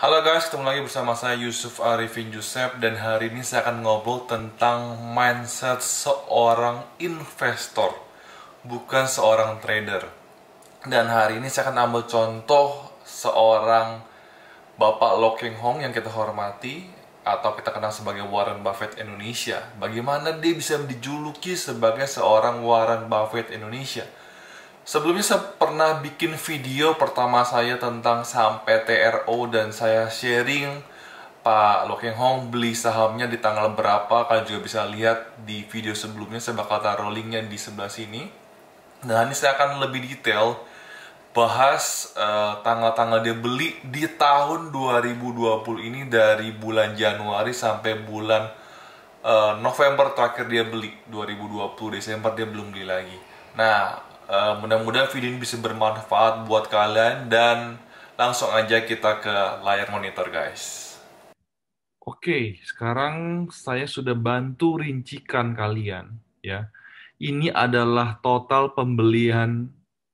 Halo guys, ketemu lagi bersama saya Yusuf Arifin Yusef dan hari ini saya akan ngobrol tentang mindset seorang investor, bukan seorang trader. Dan hari ini saya akan ambil contoh seorang Bapak Lo Keng Hong yang kita hormati atau kita kenal sebagai Warren Buffett Indonesia. Bagaimana dia bisa dijuluki sebagai seorang Warren Buffett Indonesia? Sebelumnya saya pernah bikin video pertama saya tentang saham PTRO dan saya sharing Pak Lo Keng Hong beli sahamnya di tanggal berapa. Kalian juga bisa lihat di video sebelumnya, saya bakal taruh linknya di sebelah sini. Dan ini saya akan lebih detail bahas tanggal-tanggal dia beli di tahun 2020 ini, dari bulan Januari sampai bulan November terakhir dia beli 2020. Desember dia belum beli lagi. Nah, mudah-mudahan video ini bisa bermanfaat buat kalian dan langsung aja kita ke layar monitor guys. Oke, sekarang saya sudah bantu rincikan kalian ya. Ini adalah total pembelian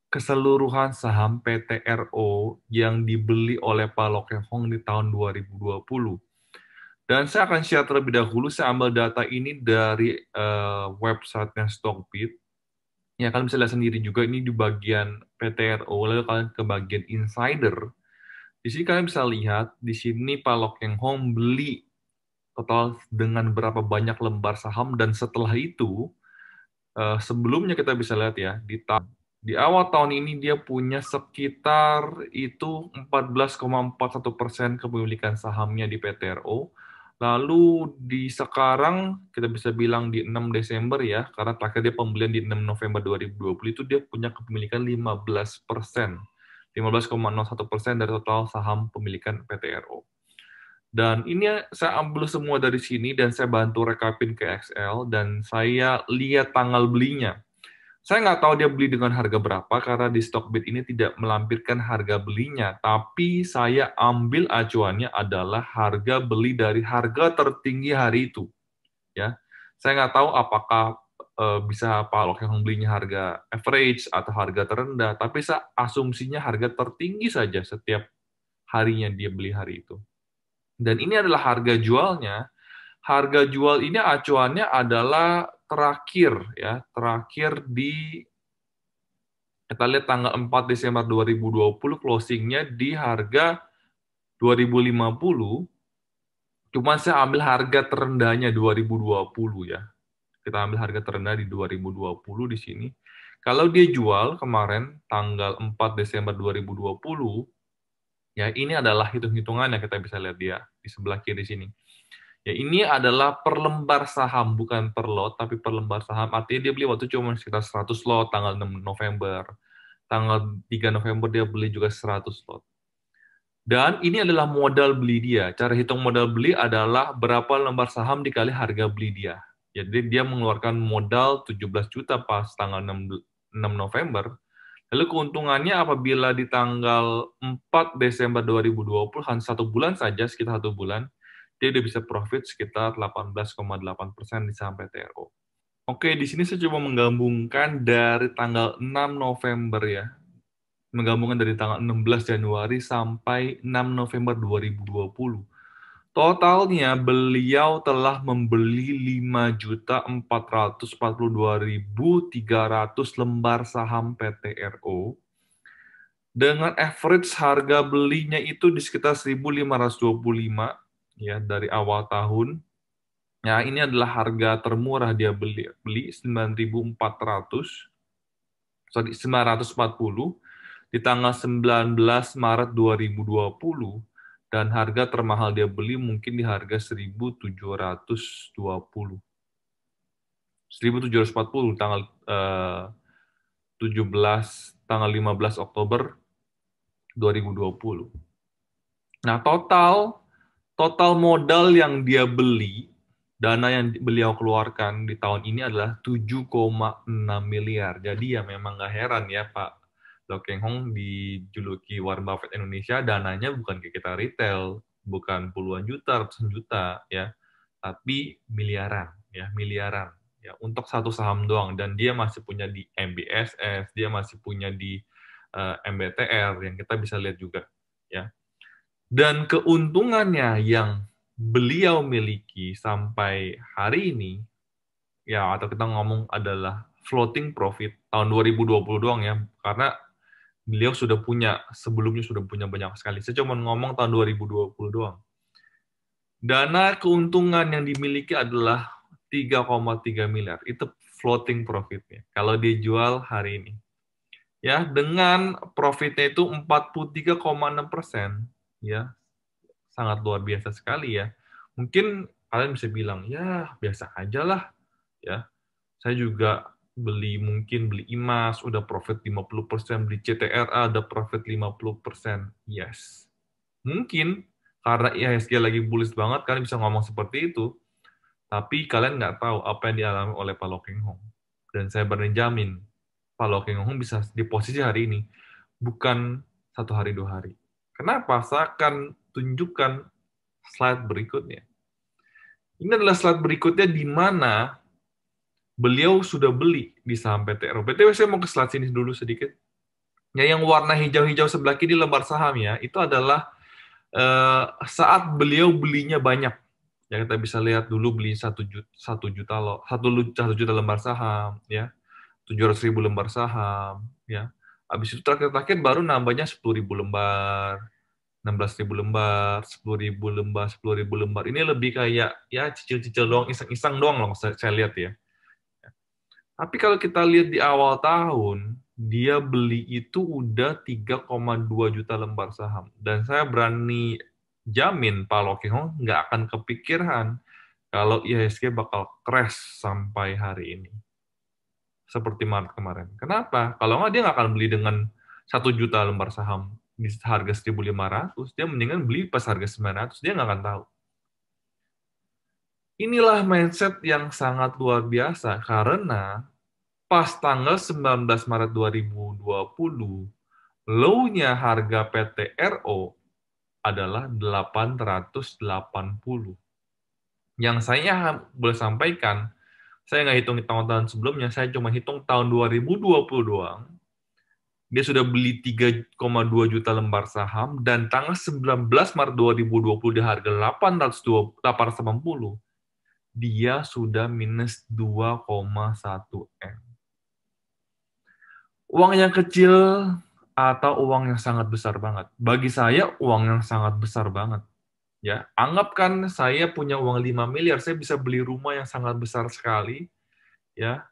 keseluruhan saham PTRO yang dibeli oleh Pak Lo Keng Hong di tahun 2020. Dan saya akan share terlebih dahulu, saya ambil data ini dari websitenya Stockbit. Ya, kalian bisa lihat sendiri juga ini di bagian PTRO, lalu kalian ke bagian insider. Di sini kalian bisa lihat, di sini Pak Lo Keng Hong beli total dengan berapa banyak lembar saham, dan setelah itu, sebelumnya kita bisa lihat ya, di awal tahun ini dia punya sekitar itu 14,41% kepemilikan sahamnya di PTRO. Lalu di sekarang kita bisa bilang di 6 Desember ya, karena terakhir dia pembelian di 6 November 2020, itu dia punya kepemilikan 15%. 15,01% dari total saham pemilikan PTRO. Dan ini saya ambil semua dari sini dan saya bantu rekapin ke Excel dan saya lihat tanggal belinya. Saya nggak tahu dia beli dengan harga berapa karena di Stockbit ini tidak melampirkan harga belinya, tapi saya ambil acuannya adalah harga beli dari harga tertinggi hari itu. Ya, saya nggak tahu apakah bisa Pak Lo Keng Hong belinya harga average atau harga terendah, tapi saya asumsinya harga tertinggi saja setiap harinya dia beli hari itu. Dan ini adalah harga jualnya. Harga jual ini acuannya adalah terakhir ya, terakhir di kita lihat tanggal 4 Desember 2020 closingnya di harga 2050. Cuman saya ambil harga terendahnya 2020 ya. Kita ambil harga terendah di 2020 di sini. Kalau dia jual kemarin tanggal 4 Desember 2020, ya ini adalah hitung-hitungan yang kita bisa lihat dia di sebelah kiri sini. Ya, ini adalah per lembar saham, bukan per lot, tapi per lembar saham. Artinya dia beli waktu cuma sekitar 100 lot tanggal 6 November. Tanggal 3 November dia beli juga 100 lot. Dan ini adalah modal beli dia. Cara hitung modal beli adalah berapa lembar saham dikali harga beli dia. Jadi dia mengeluarkan modal 17 juta pas tanggal 6 November. Lalu keuntungannya apabila di tanggal 4 Desember 2020, hanya 1 bulan saja, sekitar 1 bulan, dia udah bisa profit sekitar 18,8% di saham PTRO. Oke, di sini saya coba menggabungkan dari tanggal 6 November ya. Menggabungkan dari tanggal 16 Januari sampai 6 November 2020. Totalnya beliau telah membeli 5.442.300 lembar saham PTRO dengan average harga belinya itu di sekitar 1.525 ya dari awal tahun. Ya, ini adalah harga termurah dia beli 940 di tanggal 19 Maret 2020, dan harga termahal dia beli mungkin di harga 1.720. 1.740 tanggal 15 Oktober 2020. Nah, total modal yang dia beli, dana yang beliau keluarkan di tahun ini adalah 7,6 miliar. Jadi ya memang nggak heran ya Pak Lo Keng Hong dijuluki Warren Buffett Indonesia, dananya bukan kayak kita retail, bukan puluhan juta, ratusan juta ya, tapi miliaran ya, miliaran ya untuk satu saham doang. Dan dia masih punya di MBSS, dia masih punya di MBTR yang kita bisa lihat juga ya. Dan keuntungannya yang beliau miliki sampai hari ini, ya atau kita ngomong adalah floating profit tahun 2020 doang ya, karena beliau sebelumnya sudah punya banyak sekali. Saya cuma ngomong tahun 2020 doang. Dana keuntungan yang dimiliki adalah 3,3 miliar. Itu floating profitnya. Kalau dia jual hari ini. Ya, dengan profitnya itu 43,6%. Ya, sangat luar biasa sekali ya. Mungkin kalian bisa bilang, ya biasa aja lah. Ya, saya juga mungkin beli emas, udah profit 50%, beli CTRA, udah profit 50%. Yes. Mungkin karena IHSG lagi bullish banget, kalian bisa ngomong seperti itu, tapi kalian nggak tahu apa yang dialami oleh Pak Lo Keng Hong. Dan saya berani jamin, Pak Lo Keng Hong bisa di posisi hari ini, bukan 1 hari 2 hari. Kenapa? Saya akan tunjukkan slide berikutnya. Ini adalah slide berikutnya di mana beliau sudah beli di saham PTRO. BTW saya mau ke slide sini dulu sedikit. Ya, yang warna hijau-hijau sebelah kiri lembar saham ya, itu adalah saat beliau belinya banyak. Ya, kita bisa lihat dulu beli 1 juta loh, 1 juta lembar saham, ya, 700.000 lembar saham, ya. Habis itu terakhir-terakhir baru nambahnya 10.000 lembar, 16.000 lembar, 10.000 lembar, 10.000 lembar. Ini lebih kayak ya cicil-cicil doang, iseng-iseng doang loh saya lihat ya. Tapi kalau kita lihat di awal tahun, dia beli itu udah 3,2 juta lembar saham. Dan saya berani jamin Pak Lo Keng Hong nggak akan kepikiran kalau IHSG bakal crash sampai hari ini. Seperti Maret kemarin. Kenapa? Kalau nggak dia nggak akan beli dengan 1 juta lembar saham di harga 1.500. Dia mendingan beli pas harga 900. Dia nggak akan tahu. Inilah mindset yang sangat luar biasa karena pas tanggal 19 Maret 2020, low-nya harga PTRO adalah 880. Yang saya boleh sampaikan, saya nggak hitung tahun-tahun sebelumnya, saya cuma hitung tahun 2020 doang. Dia sudah beli 3,2 juta lembar saham, dan tanggal 19 Maret 2020 di harga 880, dia sudah minus 2,1 M. Uang yang kecil atau uang yang sangat besar banget? Bagi saya, uang yang sangat besar banget. Ya, anggapkan saya punya uang 5 miliar, saya bisa beli rumah yang sangat besar sekali, ya.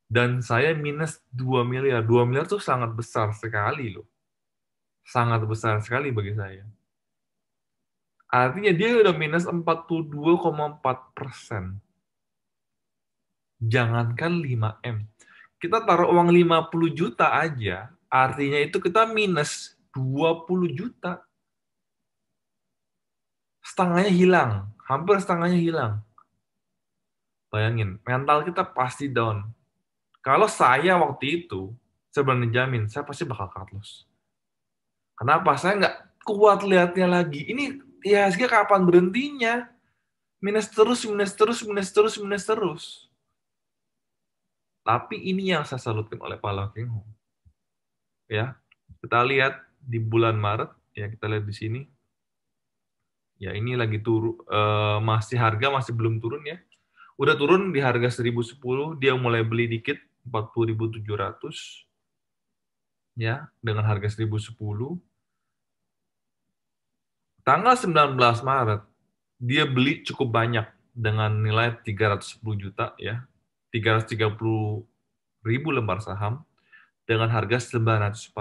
Dan saya minus 2 miliar. 2 miliar itu sangat besar sekali loh. Sangat besar sekali bagi saya. Artinya dia udah minus 42,4%. Jangankan 5M. Kita taruh uang 50 juta aja, artinya itu kita minus 20 juta. Setengahnya hilang, hampir setengahnya hilang. Bayangin, mental kita pasti down. Kalau saya waktu itu, saya berani jamin, saya pasti bakal cut loss. Kenapa? Saya nggak kuat lihatnya lagi. Ini IHSG kapan berhentinya? Minus terus, minus terus, minus terus, minus terus. Tapi ini yang saya salutkan oleh Pak Lo Keng Hong. Ya, kita lihat di bulan Maret, ya kita lihat di sini. Ya, ini lagi turun, harga masih belum turun ya. Udah turun di harga 1.010, dia mulai beli dikit 40.700 ya, dengan harga 1.010. Tanggal 19 Maret dia beli cukup banyak dengan nilai 310 juta ya. 330.000 lembar saham dengan harga 940.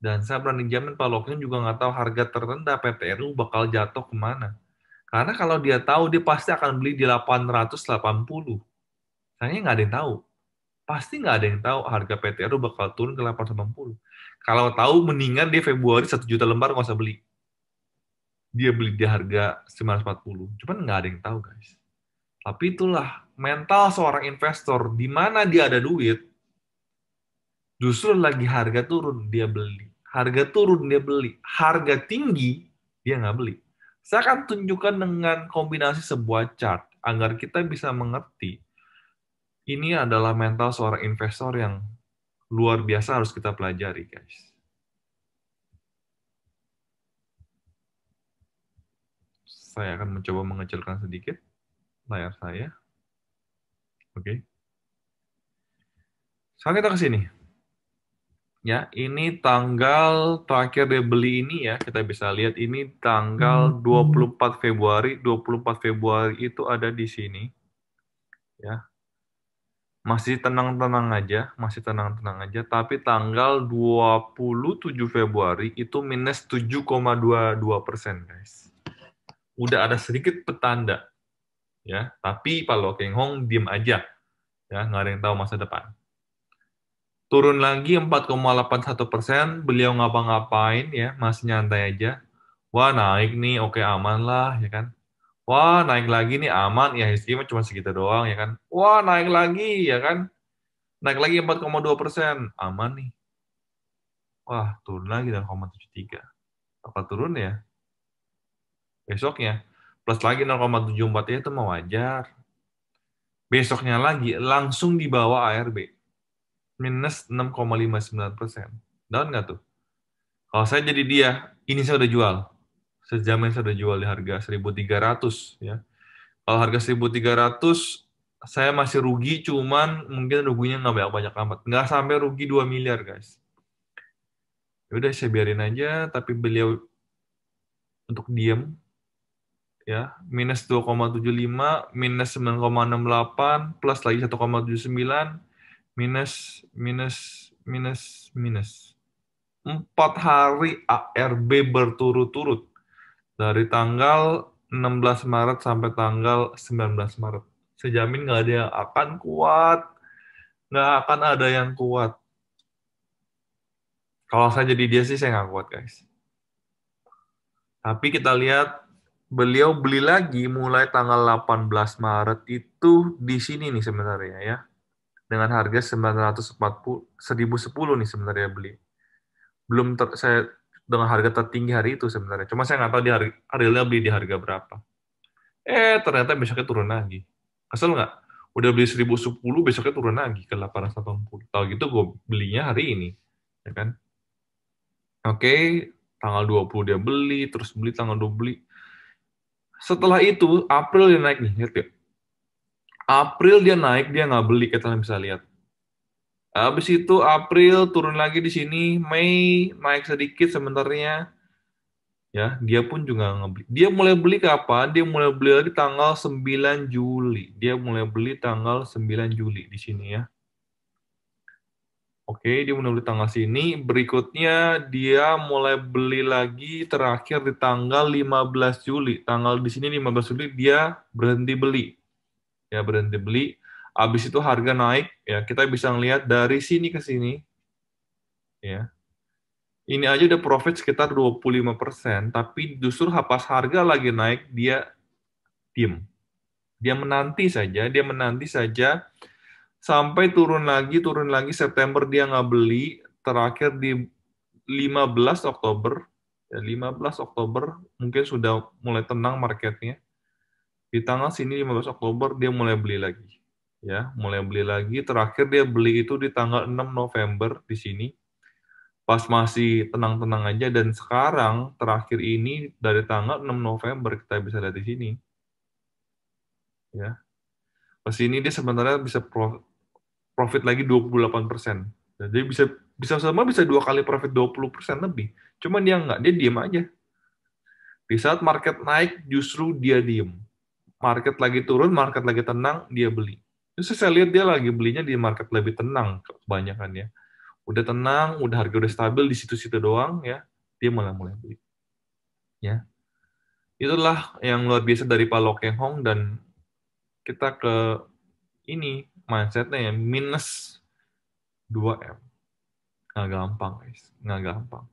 Dan saya berani jamin Pak Lo Keng juga nggak tahu harga terendah PTRU bakal jatuh kemana. Karena kalau dia tahu, dia pasti akan beli di 880. Sayangnya nggak ada yang tahu. Pasti nggak ada yang tahu harga PTRU bakal turun ke 880. Kalau tahu, mendingan dia Februari 1 juta lembar nggak usah beli. Dia beli di harga 940. Cuman nggak ada yang tahu, guys. Tapi itulah mental seorang investor. Di mana dia ada duit, justru lagi harga turun, dia beli. Harga turun, dia beli. Harga tinggi, dia nggak beli. Saya akan tunjukkan dengan kombinasi sebuah chart, agar kita bisa mengerti ini adalah mental seorang investor yang luar biasa harus kita pelajari, guys. Saya akan mencoba mengecilkan sedikit layar saya. Oke. Sekarang kita ke sini. Ya, ini tanggal terakhir dia beli ini ya, kita bisa lihat ini tanggal 24 Februari. 24 Februari itu ada di sini. Ya, masih tenang-tenang aja, tapi tanggal 27 Februari itu minus 7,22%, guys. Udah ada sedikit petanda, ya. Tapi Pak Lo Keng Hong diem aja, ya, nggak ada yang tahu masa depan. Turun lagi 4,81%, beliau ngapa-ngapain ya, masih nyantai aja. Wah, naik nih, oke aman lah, ya kan. Wah, naik lagi nih aman, ya HSG cuma segitu doang, ya kan. Wah, naik lagi, ya kan. Naik lagi 4,2%, aman nih. Wah, turun lagi 0,73. Apa turun ya? Besoknya, plus lagi 0,74 ya, itu mau wajar. Besoknya lagi, langsung di bawah ARB. Minus 6,59%. Down nggak tuh? Kalau saya jadi dia, ini saya udah jual. Sejamin saya udah jual di harga 1.300 ya. Kalau harga 1.300 saya masih rugi, cuman mungkin ruginya nggak banyak-banyak amat. Nggak sampai rugi 2 miliar, guys. Ya udah saya biarin aja, tapi beliau untuk diam ya, minus 2,75, minus 9,68, plus lagi 1,79, minus minus minus minus 4 hari ARB berturut-turut dari tanggal 16 Maret sampai tanggal 19 Maret. Saya jamin nggak ada yang akan kuat, nggak akan ada yang kuat. Kalau saya jadi dia sih saya nggak kuat, guys. Tapi kita lihat beliau beli lagi mulai tanggal 18 Maret itu di sini nih sebenarnya ya. Dengan harga 1.010 nih sebenarnya beli. Belum saya dengan harga tertinggi hari itu sebenarnya. Cuma saya nggak tahu di realnya beli di harga berapa. Ternyata besoknya turun lagi. Kesel nggak? Udah beli 1.010, besoknya turun lagi ke 880. Tahu gitu gue belinya hari ini. Ya kan? Oke, tanggal 20 dia beli, terus beli tanggal 20 beli. Setelah itu, April dia naik nih, lihat ya. April dia naik, dia nggak beli, kita bisa lihat. Habis itu April turun lagi di sini, Mei naik sedikit sebenarnya. Ya, dia pun juga ngebeli. Dia mulai beli kapan? Dia mulai beli lagi tanggal 9 Juli. Dia mulai beli tanggal 9 Juli di sini ya. Oke, dia mulai beli tanggal sini. Berikutnya dia mulai beli lagi terakhir di tanggal 15 Juli. Tanggal di sini 15 Juli dia berhenti beli. Ya, berhenti beli. Habis itu harga naik, ya kita bisa ngelihat dari sini ke sini. Ya. Ini aja udah profit sekitar 25%, tapi justru pas harga lagi naik, dia diem. Dia menanti saja, sampai turun lagi September dia nggak beli, terakhir di 15 Oktober, ya 15 Oktober mungkin sudah mulai tenang marketnya. Di tanggal sini 15 Oktober dia mulai beli lagi. Ya, mulai beli lagi. Terakhir dia beli itu di tanggal 6 November di sini. Pas masih tenang-tenang aja, dan sekarang terakhir ini dari tanggal 6 November kita bisa lihat di sini. Ya. Pas ini dia sebenarnya bisa profit lagi 28%. Jadi bisa sama bisa 2 kali profit 20% lebih. Cuman dia nggak, dia diem aja. Di saat market naik justru dia diem. Market lagi turun, market lagi tenang, dia beli. Terus saya lihat dia lagi belinya di market lebih tenang kebanyakan ya. Udah tenang, udah harga udah stabil di situ-situ doang ya, dia mulai beli. Ya. Itulah yang luar biasa dari Pak Lo Keng Hong, dan kita ke ini mindsetnya ya minus 2M. Nggak gampang, guys. Nggak gampang.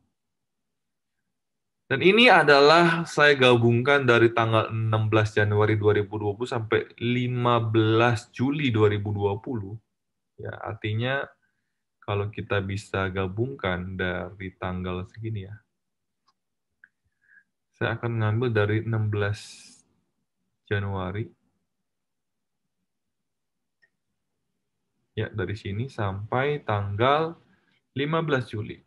Dan ini adalah saya gabungkan dari tanggal 16 Januari 2020 sampai 15 Juli 2020. Ya, artinya kalau kita bisa gabungkan dari tanggal segini ya. Saya akan ngambil dari 16 Januari. Ya, dari sini sampai tanggal 15 Juli.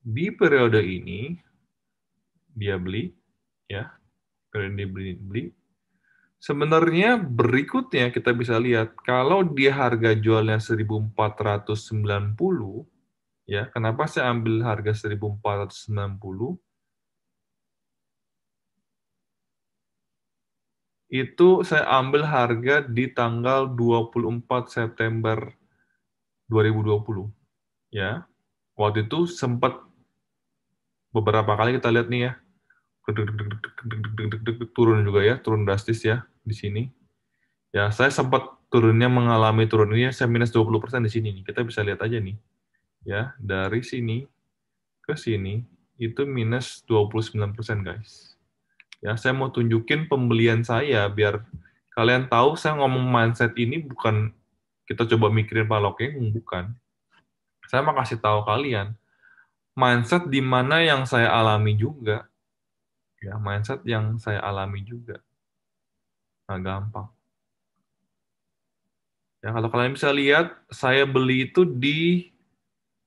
Di periode ini dia beli, ya, periode ini beli. Sebenarnya berikutnya kita bisa lihat kalau dia harga jualnya 1490, ya, kenapa saya ambil harga 1490? Itu saya ambil harga di tanggal 24 September 2020, ya. Waktu itu sempat beberapa kali kita lihat nih ya, turun juga ya, turun drastis ya di sini. Ya, saya sempat turunnya mengalami turun ini, saya minus 20% di sini nih. Kita bisa lihat aja nih. Ya, dari sini ke sini itu minus 29%, guys. Ya, saya mau tunjukin pembelian saya biar kalian tahu saya ngomong mindset ini bukan kita coba mikirin Pak Lokeng, bukan. Saya mau kasih tahu kalian mindset di mana yang saya alami juga. Ya, mindset yang saya alami juga. Nah, gampang. Ya, kalau kalian bisa lihat, saya beli itu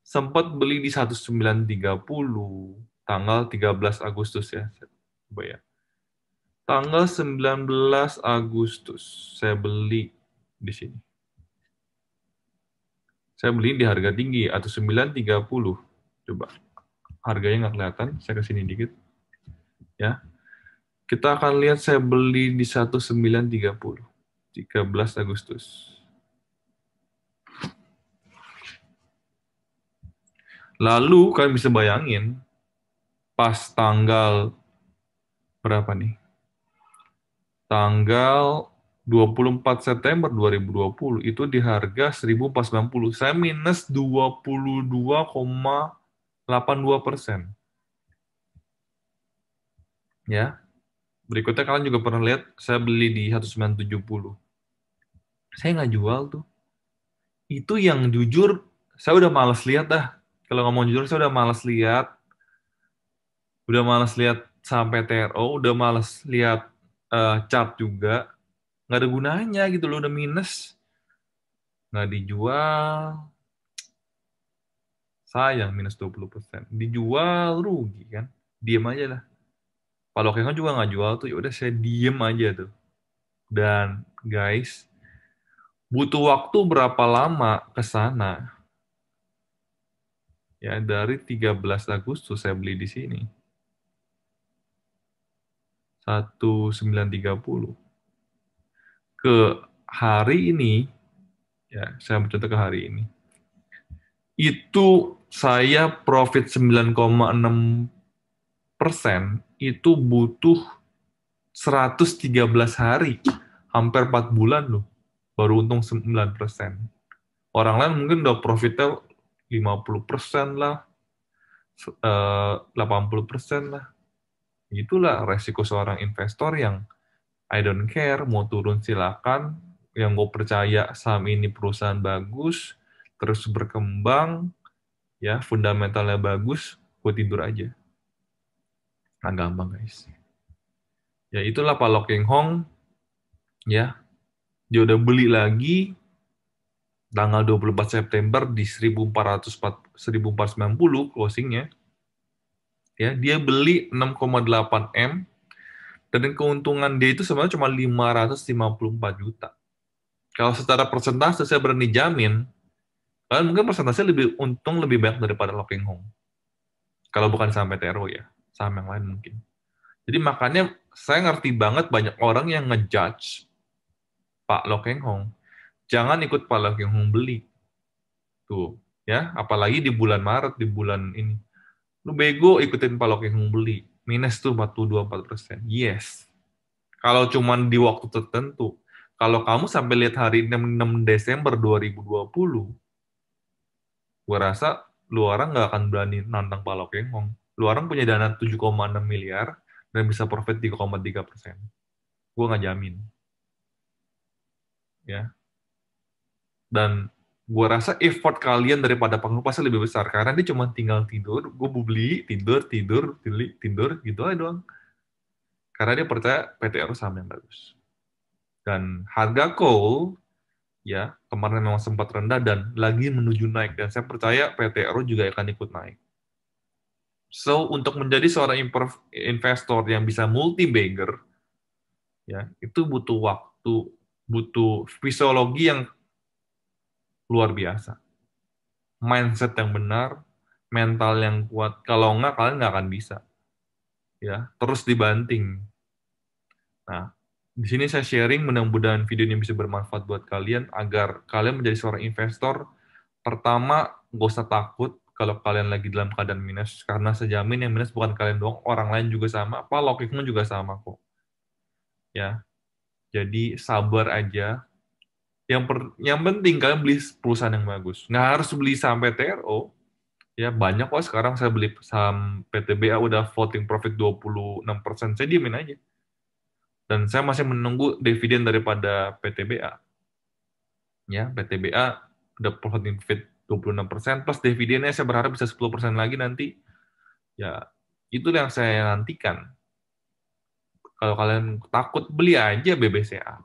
sempat beli di 1930 tanggal 13 Agustus ya. Coba ya. Tanggal 19 Agustus saya beli di sini. Saya beli di harga tinggi atau 930. Coba. Harganya nggak kelihatan, saya ke sini dikit. Ya. Kita akan lihat saya beli di 1930. 13 Agustus. Lalu kalian bisa bayangin pas tanggal berapa nih? Tanggal 24 September 2020 itu di harga 1490. Saya minus 22,82%. Ya. Berikutnya kalian juga pernah lihat saya beli di 1970. Saya nggak jual tuh. Itu yang jujur saya udah males lihat dah. Kalau ngomong jujur saya udah males lihat sampai TRO, udah males lihat chart juga. Nggak ada gunanya gitu loh, udah minus. Nggak dijual, sayang minus 20%. Dijual rugi kan. Diem aja lah. Kalau Kengo juga nggak jual tuh, ya udah saya diem aja tuh. Dan guys, butuh waktu berapa lama ke sana? Ya, dari 13 Agustus saya beli di sini. 1930. Ke hari ini, ya, saya mencontoh ke hari ini. Itu saya profit 9,6%, itu butuh 113 hari, hampir 4 bulan loh, baru untung 9%. Orang lain mungkin udah profitnya 50% lah, 80% lah. Itulah resiko seorang investor yang I don't care, mau turun silakan, yang gue percaya saham ini perusahaan bagus, terus berkembang, ya fundamentalnya bagus, gue tidur aja. Nah, gampang guys. Ya itulah Pak Lok Keng Hong, ya dia udah beli lagi tanggal 24 September di 1490 closingnya. Ya, dia beli 6,8 M dan keuntungan dia itu sebenarnya cuma 554 juta. Kalau secara persentase saya berani jamin, kalian mungkin persentase lebih untung lebih banyak daripada Lok Keng Hong. Kalau bukan saham PTRO ya, saham yang lain mungkin. Jadi makanya saya ngerti banget banyak orang yang ngejudge Pak Lok Keng Hong. Jangan ikut Pak Lok Keng Hong beli. Tuh, ya, apalagi di bulan Maret, di bulan ini. Lu bego ikutin Pak Lok Keng Hong beli. Minus tuh 42,4%. Yes. Kalau cuman di waktu tertentu. Kalau kamu sampai lihat hari 6 Desember 2020, gue rasa lu orang nggak akan berani nantang Pak Lok Keng Hong. Lu orang punya dana 7,6 miliar dan bisa profit 3,3%. Gue nggak jamin. Ya. Dan gue rasa effort kalian daripada Pak pasti lebih besar karena dia cuma tinggal tidur, gue beli, tidur, tidur, tidur, gitu aja doang. Karena dia percaya PTR saham yang bagus. Dan harga coal ya kemarin memang sempat rendah dan lagi menuju naik dan saya percaya PTR juga akan ikut naik. So, untuk menjadi seorang investor yang bisa multi-bagger, ya, itu butuh waktu, butuh fisiologi yang luar biasa, mindset yang benar, mental yang kuat. Kalau nggak, kalian nggak akan bisa. Ya, terus dibanting. Nah, di sini saya sharing, mudah-mudahan video ini bisa bermanfaat buat kalian agar kalian menjadi seorang investor. Pertama, nggak usah takut kalau kalian lagi dalam keadaan minus, karena sejamin yang minus bukan kalian doang, orang lain juga sama, apa logiknya juga sama kok. Ya, jadi sabar aja. Yang penting kalian beli perusahaan yang bagus. Nggak harus beli saham PTRO. Ya, banyak kok sekarang saya beli saham PTBA udah floating profit 26%. Saya diemin aja. Dan saya masih menunggu dividen daripada PTBA. Ya, PTBA udah floating profit 26%, plus dividennya saya berharap bisa 10% lagi nanti. Ya, itu yang saya nantikan. Kalau kalian takut, beli aja BBCA.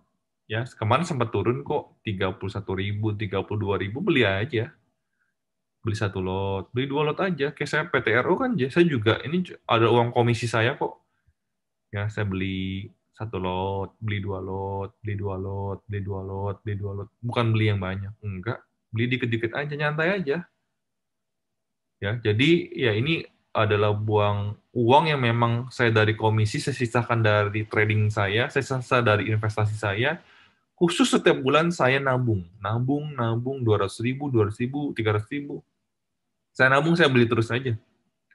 Ya, kemarin sempat turun kok, 31.000, 32.000, beli aja. Beli satu lot, beli dua lot aja. Kayak saya PTRO kan, saya juga, ini ada uang komisi saya kok. Ya, saya beli satu lot, beli dua lot, beli dua lot, beli dua lot, beli dua lot. Bukan beli yang banyak, enggak. Beli dikit-dikit aja, nyantai aja. Ya, jadi ya ini adalah buang uang yang memang saya dari komisi, saya sisakan dari trading saya sisa dari investasi saya. Khusus setiap bulan saya nabung, nabung, nabung 200.000, 200.000, 300.000. Saya nabung, saya beli terus aja.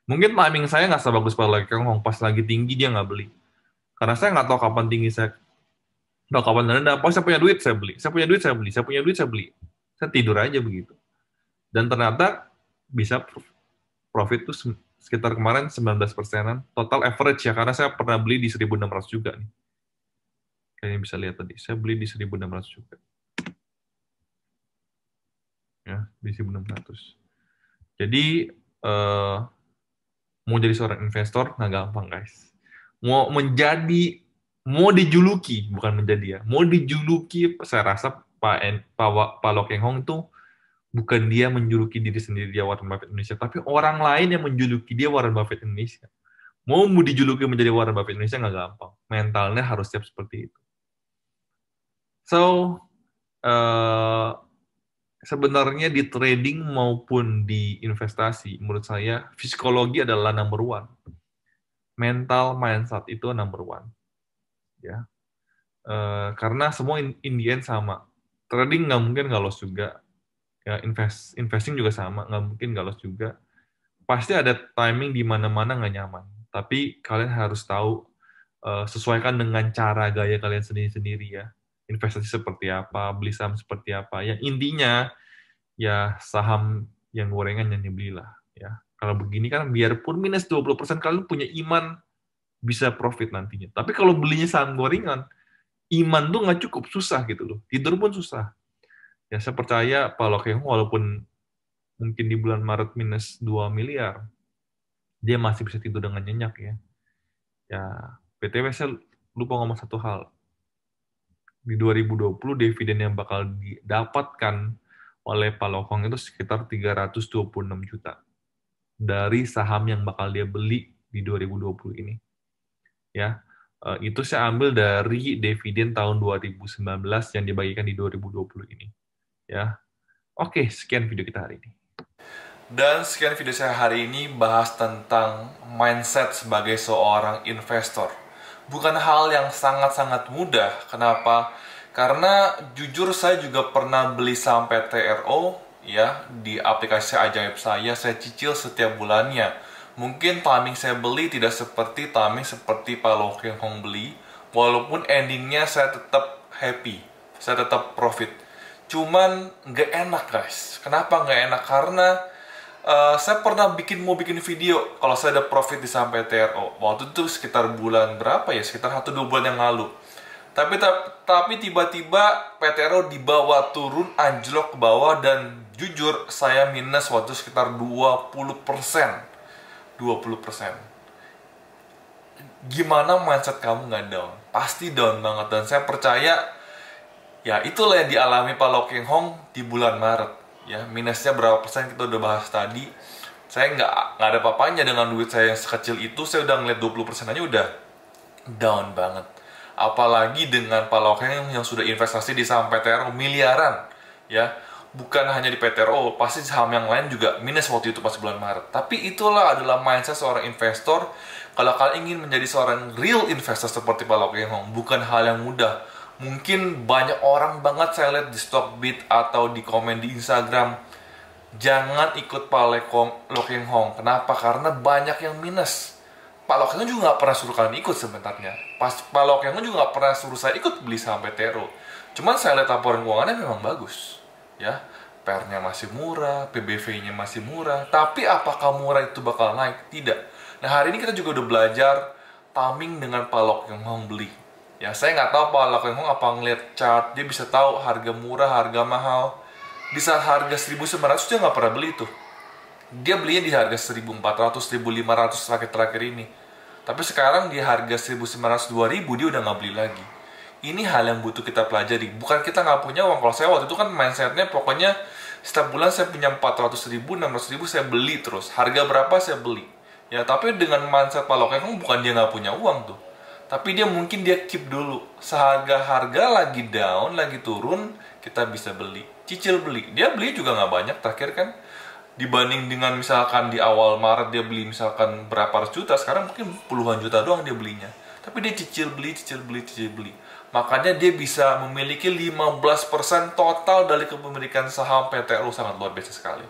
Mungkin timing saya nggak sebagus Pak Lagi Hong, pas lagi tinggi dia nggak beli. Karena saya nggak tahu kapan tinggi saya, nggak kapan rendah. Pas saya punya duit saya beli, saya punya duit saya beli, saya punya duit saya beli. Saya tidur aja begitu. Dan ternyata bisa profit tuh sekitar kemarin 19%-an. Total average ya, karena saya pernah beli di 1.600 juga nih. Kalian bisa lihat tadi, saya beli di 1.600 juga. Ya, di 1.600. Jadi, mau jadi seorang investor, nggak gampang, guys. Mau dijuluki, bukan menjadi ya, mau dijuluki, saya rasa Pak Lo Keng Hong itu bukan dia menjuluki diri sendiri dia Warren Buffett Indonesia, tapi orang lain yang menjuluki dia Warren Buffett Indonesia. Mau dijuluki menjadi Warren Buffett Indonesia nggak gampang. Mentalnya harus siap seperti itu. So, uh, sebenarnya di trading maupun di investasi, menurut saya psikologi adalah number one. Mental mindset itu number one. Ya, karena semua Indian sama. Trading nggak mungkin nggak loss juga. Ya, investing juga sama, nggak mungkin nggak loss juga. Pasti ada timing di mana-mana nggak nyaman. Tapi kalian harus tahu, sesuaikan dengan cara gaya kalian sendiri-sendiri ya. Investasi seperti apa, beli saham seperti apa. Yang intinya, ya saham yang gorengan yang dibelilah. Ya. Kalau begini kan biarpun minus 20%, kalian punya iman bisa profit nantinya. Tapi kalau belinya saham gorengan, iman tuh nggak cukup, susah gitu loh. Tidur pun susah. Ya saya percaya Pak Lokeng walaupun mungkin di bulan Maret minus 2 miliar, dia masih bisa tidur dengan nyenyak ya. Ya, PTW saya lupa ngomong satu hal. Di 2020 dividen yang bakal didapatkan oleh Pak Lokong itu sekitar 326 juta dari saham yang bakal dia beli di 2020 ini. Ya, itu saya ambil dari dividen tahun 2019 yang dibagikan di 2020 ini. Ya, oke, sekian video kita hari ini. Dan sekian video saya hari ini bahas tentang mindset sebagai seorang investor. Bukan hal yang sangat-sangat mudah. Kenapa? Karena jujur saya juga pernah beli saham PTRO ya di aplikasi ajaib saya cicil setiap bulannya. Mungkin timing saya beli tidak seperti timing seperti Pak Lo Keng Hong beli, walaupun endingnya saya tetap happy, saya tetap profit. Cuman nggak enak guys. Kenapa nggak enak? Karena saya pernah mau bikin video kalau saya ada profit di saham PTRO. Waktu itu sekitar bulan berapa ya? Sekitar 1-2 bulan yang lalu. Tapi tiba-tiba PTRO dibawa turun anjlok ke bawah dan jujur saya minus waktu sekitar 20%. 20%. Gimana mindset kamu nggak down? Pasti down banget, dan saya percaya ya itulah yang dialami Pak Lo Keng Hong di bulan Maret. Ya, minusnya berapa persen kita udah bahas tadi. Saya nggak ada papanya dengan duit saya yang sekecil itu. Saya udah ngeliat 20% aja udah down banget. Apalagi dengan Pak Lokeng yang sudah investasi di saham PTRO miliaran, ya. Bukan hanya di PTRO, pasti saham yang lain juga minus waktu itu pas bulan Maret. Tapi itulah adalah mindset seorang investor. Kalau kalian ingin menjadi seorang real investor seperti Pak Lokeng Hong, bukan hal yang mudah. Mungkin banyak orang banget saya lihat di Stockbit atau di komen di Instagram, jangan ikut Pak Lokeng Hong. Kenapa? Karena banyak yang minus. Pak Lokeng juga nggak pernah suruh kalian ikut sebenarnya. Pak Lokeng juga nggak pernah suruh saya ikut beli saham PTRO. Cuman saya lihat laporan keuangannya memang bagus, ya. PR-nya masih murah, PBV-nya masih murah. Tapi apakah murah itu bakal naik? Tidak. Nah, hari ini kita juga udah belajar timing dengan Pak Lokeng Hong beli. Ya, saya nggak tahu Pak Lokeng Hong apa ngeliat chart, dia bisa tahu harga murah, harga mahal. Di saat harga 1.900 dia nggak pernah beli tuh. Dia belinya di harga 1.400, 1.500 terakhir-terakhir ini. Tapi sekarang di harga 1.900, 2.000 dia udah nggak beli lagi. Ini hal yang butuh kita pelajari. Bukan kita nggak punya uang. Kalau saya waktu itu kan mindsetnya pokoknya setiap bulan saya punya 400.000, 600.000 saya beli terus. Harga berapa saya beli. Ya, tapi dengan mindset Pak Lokeng Hong bukan dia nggak punya uang tuh. Tapi dia mungkin dia keep dulu. Seharga-harga lagi down, lagi turun, kita bisa beli. Cicil beli. Dia beli juga nggak banyak terakhir kan. Dibanding dengan misalkan di awal Maret dia beli misalkan berapa ratus juta, sekarang mungkin puluhan juta doang dia belinya. Tapi dia cicil beli, cicil beli, cicil beli. Makanya dia bisa memiliki 15% total dari kepemilikan saham PTRO, sangat luar biasa sekali.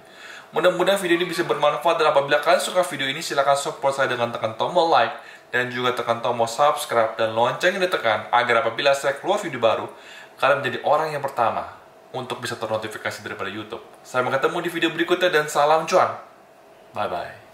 Mudah-mudahan video ini bisa bermanfaat, dan apabila kalian suka video ini silahkan support saya dengan tekan tombol like dan juga tekan tombol subscribe dan lonceng yang ditekan agar apabila saya keluar video baru, kalian menjadi orang yang pertama untuk bisa ternotifikasi daripada YouTube. Sampai ketemu di video berikutnya dan salam cuan. Bye-bye.